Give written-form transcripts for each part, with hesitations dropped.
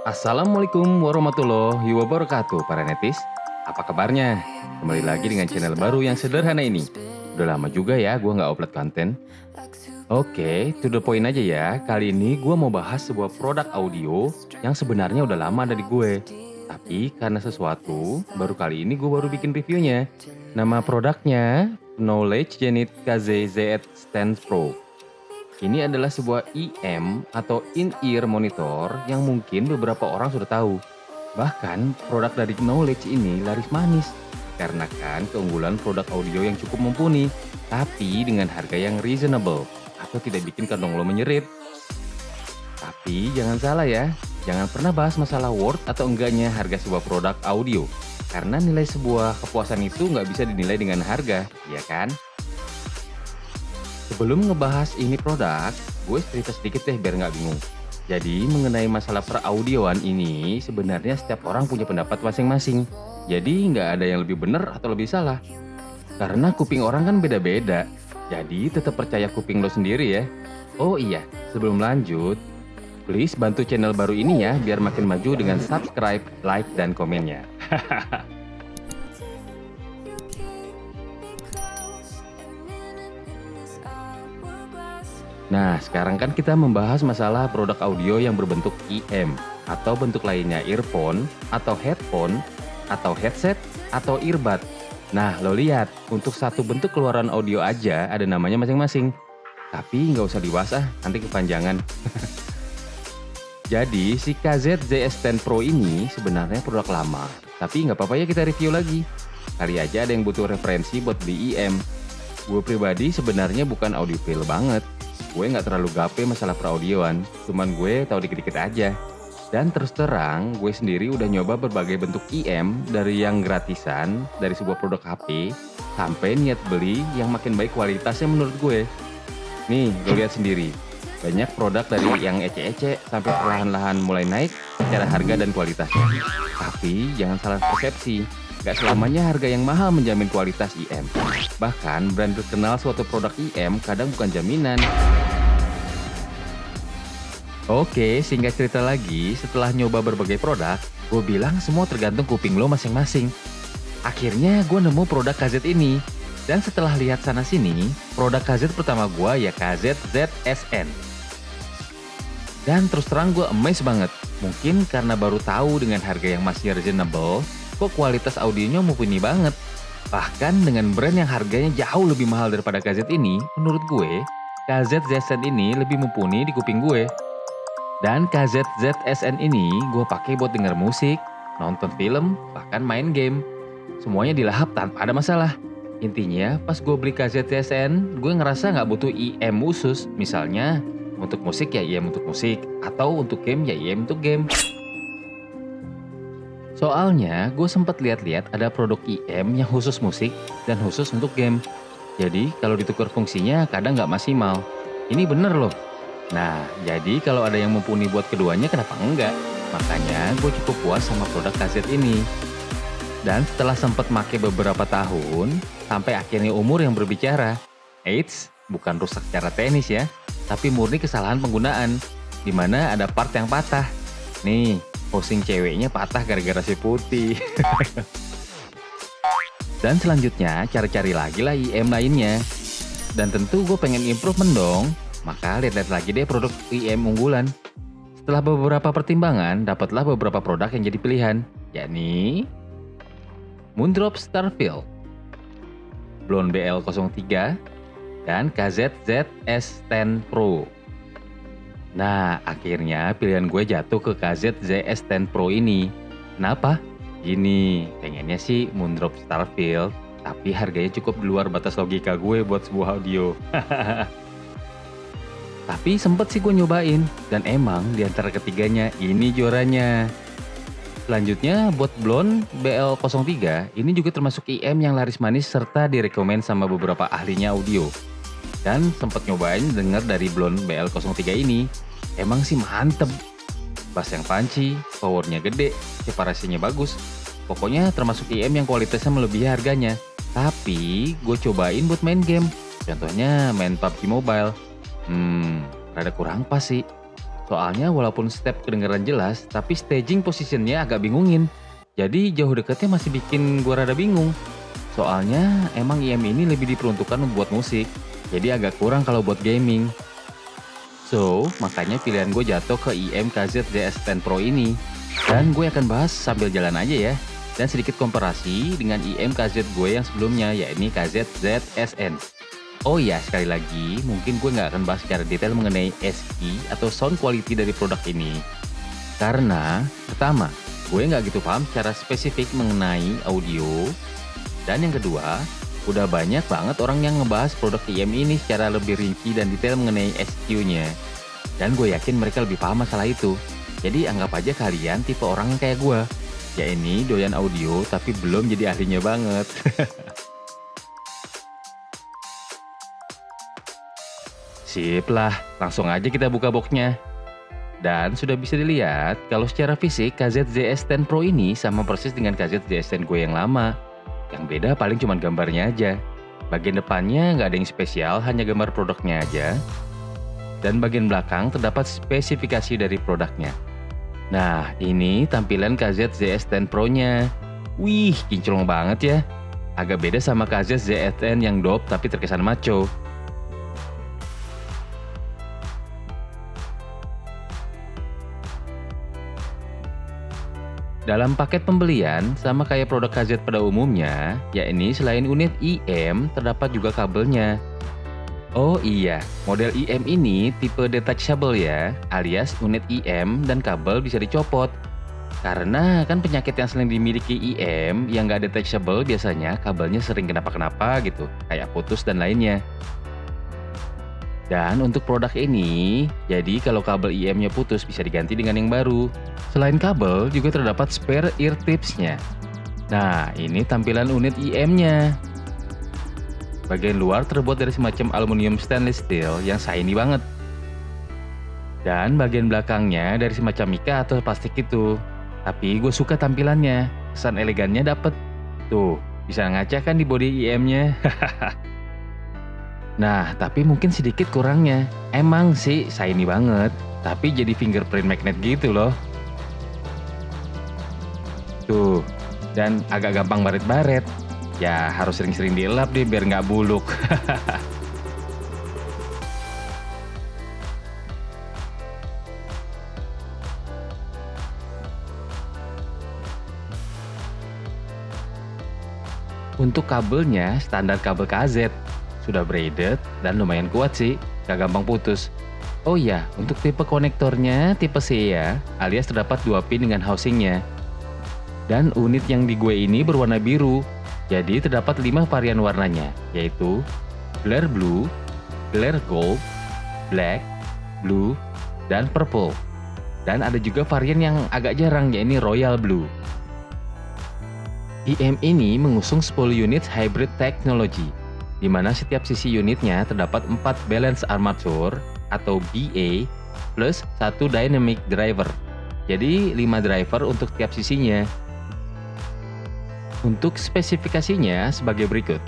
Assalamualaikum warahmatullahi wabarakatuh para netis. Apa kabarnya? Kembali lagi dengan channel baru yang sederhana ini. Udah lama juga ya gue nggak upload konten. Oke, to the point aja ya. Kali ini gue mau bahas sebuah produk audio yang sebenarnya udah lama ada di gue. Tapi karena sesuatu, baru kali ini gue baru bikin reviewnya. Nama produknya Knowledge Zenith KZ-Z Stand Pro. Ini adalah sebuah IM atau in-ear monitor yang mungkin beberapa orang sudah tahu. Bahkan produk dari Knowledge ini laris manis. Karena kan keunggulan produk audio yang cukup mumpuni, tapi dengan harga yang reasonable atau tidak bikin kantong lo menyerit. Tapi jangan salah ya, jangan pernah bahas masalah worth atau enggaknya harga sebuah produk audio. Karena nilai sebuah kepuasan itu nggak bisa dinilai dengan harga, ya kan? Sebelum ngebahas ini produk, gue cerita sedikit deh biar nggak bingung. Jadi mengenai masalah peraudioan ini, sebenarnya setiap orang punya pendapat masing-masing. Jadi nggak ada yang lebih benar atau lebih salah. Karena kuping orang kan beda-beda. Jadi tetap percaya kuping lo sendiri ya. Oh iya, sebelum lanjut, please bantu channel baru ini ya biar makin maju dengan subscribe, like, dan komennya. Nah, sekarang kan kita membahas masalah produk audio yang berbentuk IM atau bentuk lainnya earphone atau headphone atau headset atau earbud. Nah, lo lihat, untuk satu bentuk keluaran audio aja ada namanya masing-masing. Tapi nggak usah dibahas nanti kepanjangan. Jadi, si KZ-ZS10 Pro ini sebenarnya produk lama. Tapi nggak apa-apa ya kita review lagi. Kali aja ada yang butuh referensi buat beli IM. Gue pribadi sebenarnya bukan audiophile banget. Gue nggak terlalu gape masalah peraudioan, cuman gue tahu dikit-dikit aja. Dan terus terang, gue sendiri udah nyoba berbagai bentuk IM dari yang gratisan, dari sebuah produk HP, sampai niat beli yang makin baik kualitasnya menurut gue. Nih, gue lihat sendiri. Banyak produk dari yang ece-ece sampai perlahan-lahan mulai naik secara harga dan kualitasnya. Tapi jangan salah persepsi. Gak selamanya harga yang mahal menjamin kualitas IM. Bahkan brand terkenal suatu produk IM kadang bukan jaminan. Oke, singkat cerita lagi, setelah nyoba berbagai produk, gue bilang semua tergantung kuping lo masing-masing. Akhirnya gue nemu produk KZ ini. Dan setelah lihat sana-sini, produk KZ pertama gue ya KZ ZSN. Dan terus terang gue amazed banget. Mungkin karena baru tahu dengan harga yang masih reasonable, kok kualitas audionya mumpuni banget. Bahkan dengan brand yang harganya jauh lebih mahal daripada KZ ini, menurut gue, KZ ZSN ini lebih mumpuni di kuping gue. Dan KZ ZSN ini gue pakai buat denger musik, nonton film, bahkan main game. Semuanya dilahap tanpa ada masalah. Intinya, pas gue beli KZ ZSN, gue ngerasa nggak butuh IM khusus. Misalnya, untuk musik ya IM untuk musik, atau untuk game ya IM untuk game. Soalnya, gue sempat lihat-lihat ada produk IM yang khusus musik dan khusus untuk game. Jadi, kalau ditukar fungsinya kadang nggak maksimal. Ini bener loh. Nah, jadi kalau ada yang mumpuni buat keduanya kenapa enggak? Makanya gue cukup puas sama produk KZ ini. Dan setelah sempat make beberapa tahun, sampai akhirnya umur yang berbicara. Eits, bukan rusak secara teknis ya, tapi murni kesalahan penggunaan. Dimana ada part yang patah. Nih, hosting ceweknya patah gara-gara si putih. Dan selanjutnya cari-cari lagi lah IM lainnya. Dan tentu gue pengen improvement dong. Maka lihat-lihat lagi deh produk IM unggulan. Setelah beberapa pertimbangan, dapatlah beberapa produk yang jadi pilihan. Yakni Moondrop Starfield, Blon BL03, dan KZ-ZS10 Pro. Nah, akhirnya pilihan gue jatuh ke KZ-ZS10 Pro ini. Kenapa? Gini, pengennya sih Moondrop Starfield, tapi harganya cukup di luar batas logika gue buat sebuah audio. Tapi sempet sih gue nyobain, dan emang di antara ketiganya ini juaranya. Selanjutnya buat Blon BL03, ini juga termasuk IM yang laris manis serta direkomend sama beberapa ahlinya audio. Dan sempat nyobain denger dari Blon BL03 ini, emang sih mantep. Bass yang punchy, powernya gede, separasinya bagus. Pokoknya termasuk IM yang kualitasnya melebihi harganya. Tapi gue cobain buat main game, contohnya main PUBG Mobile. Rada kurang pas sih. Soalnya walaupun step kedengaran jelas, tapi staging positionnya agak bingungin. Jadi jauh deketnya masih bikin gua rada bingung. Soalnya emang IM ini lebih diperuntukkan buat musik, jadi agak kurang kalau buat gaming. So, makanya pilihan gue jatuh ke IM KZ ZS10 Pro ini. Dan gue akan bahas sambil jalan aja ya. Dan sedikit komparasi dengan IM KZ gue yang sebelumnya, yakni KZ ZSN. Oh iya, sekali lagi, mungkin gue nggak akan bahas secara detail mengenai SI atau sound quality dari produk ini. Karena, pertama, gue nggak gitu paham secara spesifik mengenai audio. Dan yang kedua, udah banyak banget orang yang ngebahas produk IM ini secara lebih rinci dan detail mengenai SQ-nya. Dan gue yakin mereka lebih paham masalah itu. Jadi anggap aja kalian tipe orang yang kayak gue. Ya ini doyan audio tapi belum jadi ahlinya banget. Sip lah, langsung aja kita buka boxnya. Dan sudah bisa dilihat kalau secara fisik KZ ZS10 Pro ini sama persis dengan KZ ZS10 gue yang lama. Yang beda paling cuma gambarnya aja. Bagian depannya nggak ada yang spesial, hanya gambar produknya aja. Dan bagian belakang terdapat spesifikasi dari produknya. Nah, ini tampilan KZ ZS10 Pro-nya. Wih, kinclong banget ya. Agak beda sama KZ ZSN yang dope tapi terkesan maco. Dalam paket pembelian, sama kayak produk KZ pada umumnya, yakni selain unit IM, terdapat juga kabelnya. Oh iya, model IM ini tipe detachable ya, alias unit IM dan kabel bisa dicopot. Karena kan penyakit yang sering dimiliki IM yang nggak detachable biasanya kabelnya sering kenapa-kenapa gitu, kayak putus dan lainnya. Dan untuk produk ini, jadi kalau kabel IM-nya putus bisa diganti dengan yang baru. Selain kabel, juga terdapat spare ear tipsnya. Nah, ini tampilan unit IM-nya. Bagian luar terbuat dari semacam aluminium stainless steel yang shiny banget. Dan bagian belakangnya dari semacam mika atau plastik itu. Tapi gue suka tampilannya, kesan elegannya dapet. Tuh, bisa ngaca kan di body IM-nya. Nah, tapi mungkin sedikit kurangnya. Emang sih shiny banget, tapi jadi fingerprint magnet gitu loh. Tuh, dan agak gampang baret-baret. Ya harus sering-sering dielap deh biar nggak buluk. Untuk kabelnya standar kabel KZ. Sudah braided dan lumayan kuat sih, gak gampang putus. Oh iya, untuk tipe konektornya tipe C ya, alias terdapat 2 pin dengan housingnya. Dan unit yang di gue ini berwarna biru, jadi terdapat 5 varian warnanya, yaitu glare blue, glare gold, black, blue, dan purple. Dan ada juga varian yang agak jarang, yaitu royal blue. IM ini mengusung 10 unit hybrid technology, di mana setiap sisi unitnya terdapat 4 balance armature atau BA plus 1 dynamic driver. Jadi 5 driver untuk setiap sisinya. Untuk spesifikasinya sebagai berikut.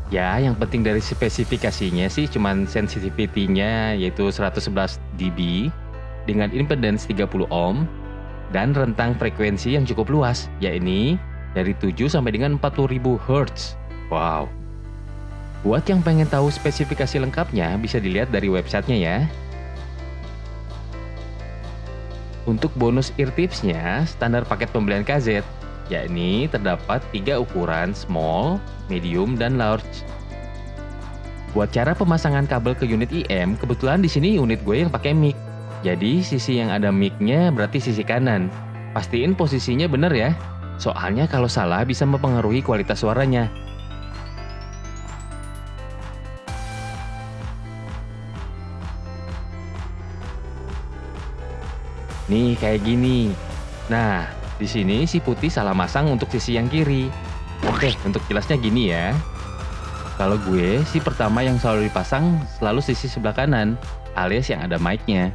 Ya, yang penting dari spesifikasinya sih cuman sensitivity-nya yaitu 111 dB dengan impedance 30 ohm dan rentang frekuensi yang cukup luas, yakni dari 7 sampai dengan 40.000 Hz. Wow. Buat yang pengen tahu spesifikasi lengkapnya bisa dilihat dari websitenya ya. Untuk bonus ear tipsnya, standar paket pembelian KZ, yakni terdapat 3 ukuran small, medium, dan large. Buat cara pemasangan kabel ke unit IM, kebetulan di sini unit gue yang pakai mic. Jadi sisi yang ada mic-nya berarti sisi kanan. Pastiin posisinya bener ya. Soalnya kalau salah bisa mempengaruhi kualitas suaranya. Nih kayak gini. Nah, di sini si putih salah masang untuk sisi yang kiri. Oke, untuk jelasnya gini ya. Kalau gue si pertama yang selalu dipasang selalu sisi sebelah kanan, alias yang ada mic-nya.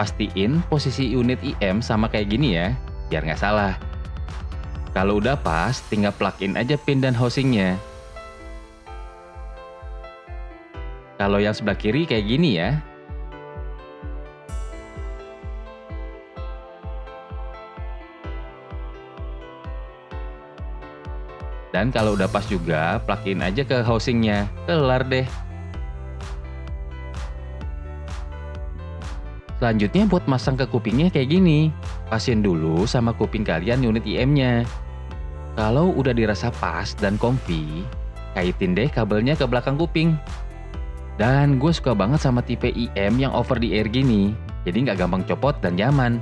Pastiin posisi unit IM sama kayak gini ya, biar nggak salah. Kalau udah pas, tinggal plug in aja pin dan housingnya. Kalau yang sebelah kiri kayak gini ya. Dan kalau udah pas juga, plug-in aja ke housingnya. Kelar deh. Selanjutnya buat masang ke kupingnya kayak gini. Pastiin dulu sama kuping kalian unit IM-nya. Kalau udah dirasa pas dan comfy, kaitin deh kabelnya ke belakang kuping. Dan gue suka banget sama tipe IM yang over the air gini. Jadi nggak gampang copot dan nyaman.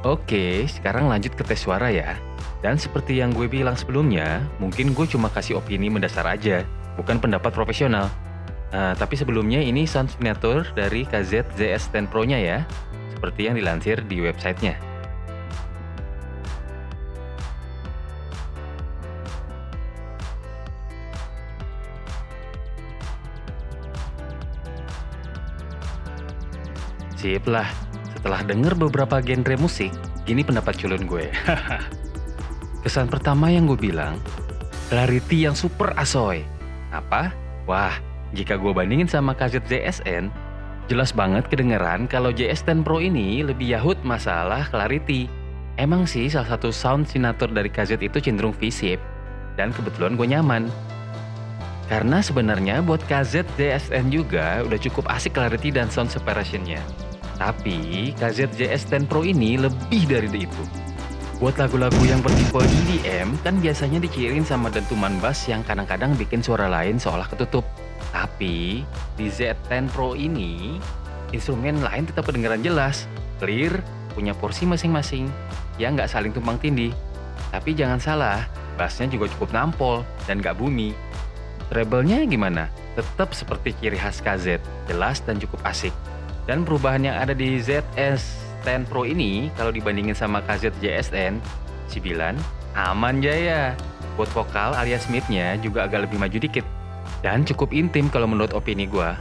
Oke, sekarang lanjut ke tes suara ya. Dan seperti yang gue bilang sebelumnya, mungkin gue cuma kasih opini mendasar aja, bukan pendapat profesional. Tapi sebelumnya ini sound signature dari KZ ZS10 Pro-nya ya, seperti yang dilansir di websitenya. Sip lah, setelah denger beberapa genre musik, gini pendapat culun gue. Kesan pertama yang gue bilang, clarity yang super asoy. Apa? Wah, jika gue bandingin sama KZ ZSN, jelas banget kedengeran kalau ZS10 Pro ini lebih yahut masalah clarity. Emang sih salah satu sound signature dari KZ itu cenderung V-shape, dan kebetulan gue nyaman. Karena sebenarnya buat KZ ZSN juga udah cukup asik clarity dan sound separation-nya. Tapi KZ ZS10 Pro ini lebih dari itu. Buat lagu-lagu yang bertipe EDM kan biasanya dikirim sama dentuman bass yang kadang-kadang bikin suara lain seolah ketutup. Tapi di Z10 Pro ini instrumen lain tetap kedengaran jelas, clear, punya porsi masing-masing yang nggak saling tumpang tindih. Tapi jangan salah, bassnya juga cukup nampol dan nggak bumi. Treble-nya gimana? Tetap seperti ciri khas KZ, jelas dan cukup asik. Dan perubahan yang ada di ZS10 Pro ini kalau dibandingin sama KZ JSN, si Bilan aman jaya. Buat vokal alias mid-nya juga agak lebih maju dikit. Dan cukup intim kalau menurut opini gua.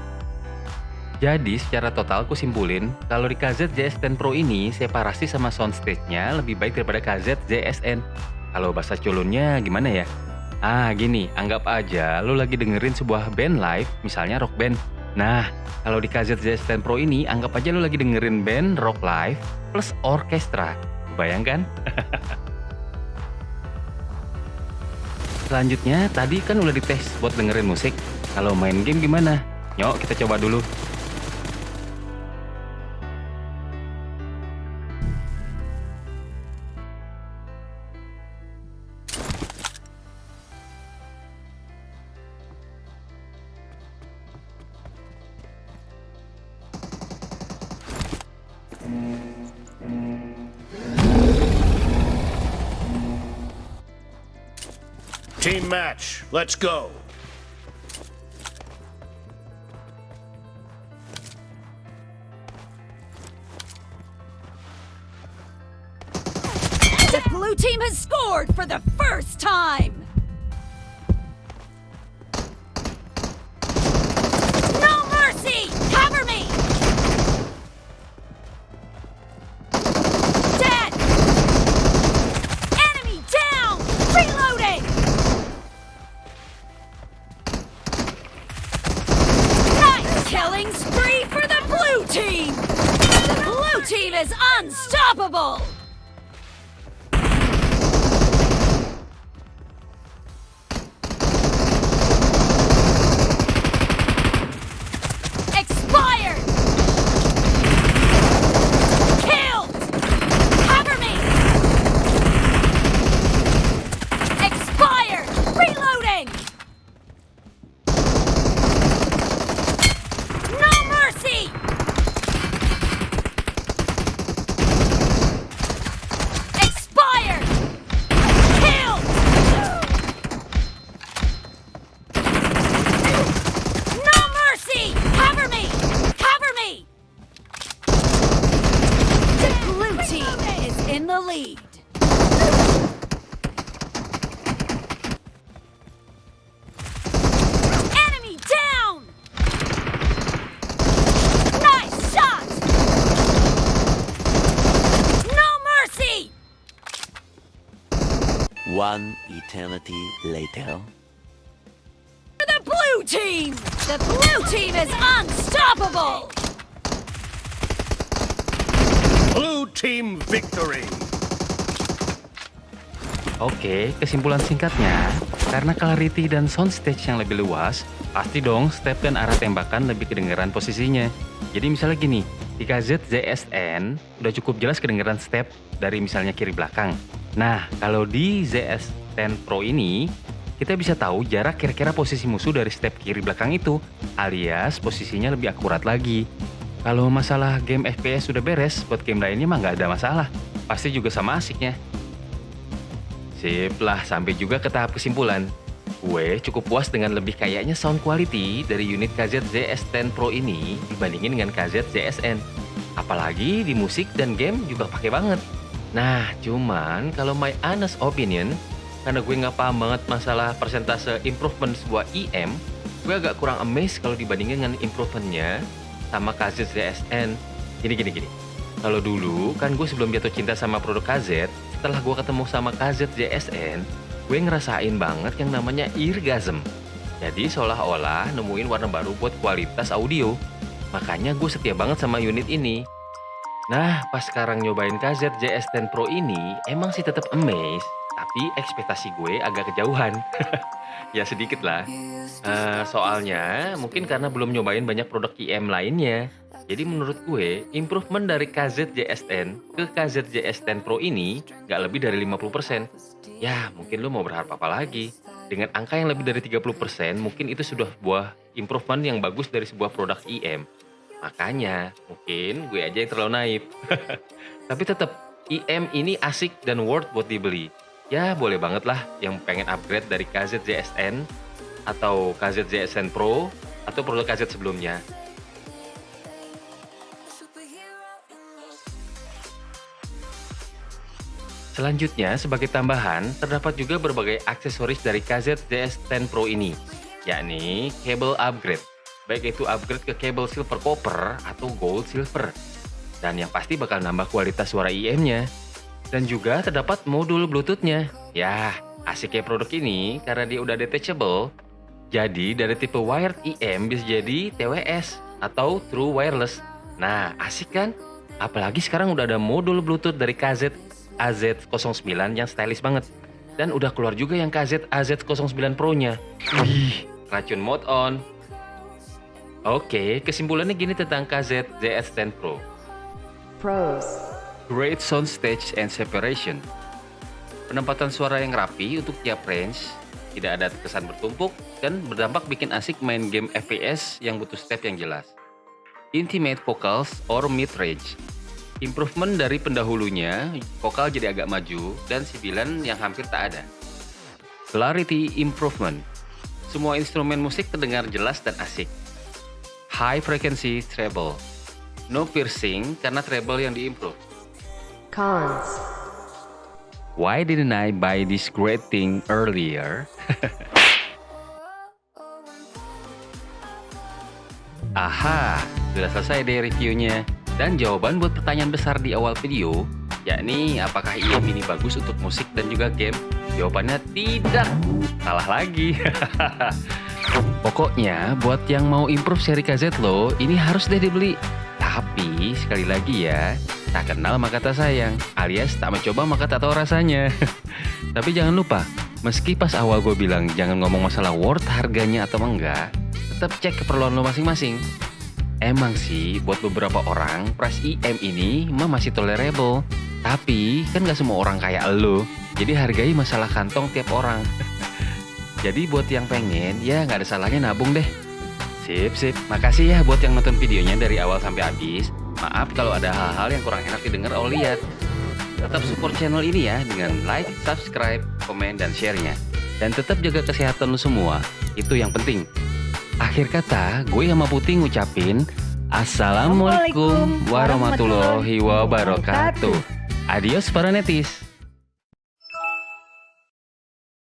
Jadi secara total ku simpulin kalau di KZ JS10 Pro ini separasi sama soundstage-nya lebih baik daripada KZ JSN. Kalau bahasa culunnya gimana ya? Gini, anggap aja lu lagi dengerin sebuah band live, misalnya rock band. Nah, kalau di KZ ZS10 Pro ini, anggap aja lu lagi dengerin band rock live plus orkestra. Bayangkan? Selanjutnya, tadi kan udah dites buat dengerin musik. Kalau main game gimana? Yuk, kita coba dulu. Team match, let's go. The blue team has scored for the first time. No mercy! Cover me! Dead! Enemy down! Reloading! Nice killing spree for the blue team! The blue team is unstoppable! Expired! Killed! Cover me! Expired! Reloading! No mercy! Expired! Killed! No mercy! Cover me! Cover me! The blue team is in the lead. Enemy down! Nice shot! No mercy! One eternity later. For the blue team! The blue team is unstoppable! Blue team victory. Oke, kesimpulan singkatnya, karena clarity dan soundstage yang lebih luas, pasti dong step dan arah tembakan lebih kedengeran posisinya. Jadi misalnya gini, di KZ-ZSN udah cukup jelas kedengeran step dari misalnya kiri belakang. Nah, kalau di ZS-10 Pro ini, kita bisa tahu jarak kira-kira posisi musuh dari step kiri belakang itu, alias posisinya lebih akurat lagi. Kalau masalah game FPS sudah beres, buat game lainnya mah nggak ada masalah. Pasti juga sama asiknya. Sip lah, sampai juga ke tahap kesimpulan. Gue cukup puas dengan lebih kayaknya sound quality dari unit KZ-ZS10 Pro ini dibandingin dengan KZ-ZSN. Apalagi di musik dan game juga pakai banget. Nah, cuman kalau my honest opinion, karena gue nggak paham banget masalah persentase improvement sebuah IM, gue agak kurang amazed kalau dibandingin dengan improvementnya sama KZ-ZSN. Gini. Kalau dulu kan gue sebelum jatuh cinta sama produk KZ, setelah gue ketemu sama KZ-ZSN, gue ngerasain banget yang namanya eargasm. Jadi seolah-olah nemuin warna baru buat kualitas audio. Makanya gue setia banget sama unit ini. Nah, pas sekarang nyobain KZ-ZS10 Pro ini, emang sih tetap amazed, tapi ekspektasi gue agak kejauhan. Ya sedikit lah. Soalnya mungkin karena belum nyobain banyak produk IM lainnya. Jadi menurut gue, improvement dari KZ-ZSN ke KZ-ZS10 Pro ini nggak lebih dari 50%. Ya, mungkin lo mau berharap apa lagi? Dengan angka yang lebih dari 30%, mungkin itu sudah sebuah improvement yang bagus dari sebuah produk IM. Makanya, mungkin gue aja yang terlalu naif. Tapi tetap, IM ini asik dan worth buat dibeli. Ya, boleh banget lah yang pengen upgrade dari KZ-ZSN atau KZ-ZSN Pro atau produk KZ sebelumnya. Selanjutnya, sebagai tambahan, terdapat juga berbagai aksesoris dari KZ-ZS10 Pro ini, yakni cable upgrade, baik itu upgrade ke cable silver copper atau gold silver, dan yang pasti bakal nambah kualitas suara IM-nya. Dan juga terdapat modul Bluetooth-nya. Ya, asiknya produk ini karena dia udah detachable, jadi dari tipe wired IM bisa jadi TWS atau True Wireless. Nah, asik kan? Apalagi sekarang udah ada modul Bluetooth dari KZ AZ09 yang stylish banget. Dan udah keluar juga yang KZ AZ09 Pro-nya. Wih, racun mode on. Oke, kesimpulannya gini tentang KZ ZS10 Pro. Pros. Great soundstage and separation. Penempatan suara yang rapi untuk tiap range, tidak ada kesan bertumpuk, dan berdampak bikin asik main game FPS yang butuh step yang jelas. Intimate vocals or mid-range. Improvement dari pendahulunya, vokal jadi agak maju, dan sibilan yang hampir tak ada. Clarity improvement. Semua instrumen musik terdengar jelas dan asik. High frequency treble. No piercing karena treble yang diimprove. Cons. Why didn't I buy this great thing earlier? Aha, sudah selesai deh reviewnya. Dan jawaban buat pertanyaan besar di awal video, yakni apakah IM ini bagus untuk musik dan juga game? Jawabannya tidak. Salah lagi. Pokoknya buat yang mau improve seri KZ lo, ini harus deh dibeli. Tapi sekali lagi ya, tak kenal maka tak sayang, alias tak mencoba maka tak tahu rasanya. Tapi jangan lupa, meski pas awal gue bilang jangan ngomong masalah worth harganya atau enggak, tetap cek keperluan lo masing-masing. Emang sih buat beberapa orang price IM ini mah masih tolerable. Tapi kan gak semua orang kayak lo, jadi hargai masalah kantong tiap orang. Jadi buat yang pengen, ya gak ada salahnya nabung deh. Sip, makasih ya buat yang nonton videonya dari awal sampai habis. Maaf kalau ada hal-hal yang kurang enak didengar atau lihat. Tetap support channel ini ya dengan like, subscribe, komen, dan share-nya. Dan tetap jaga kesehatan lu semua, itu yang penting. Akhir kata, gue sama Putih ngucapin Assalamualaikum warahmatullahi wabarakatuh. Adios para netis.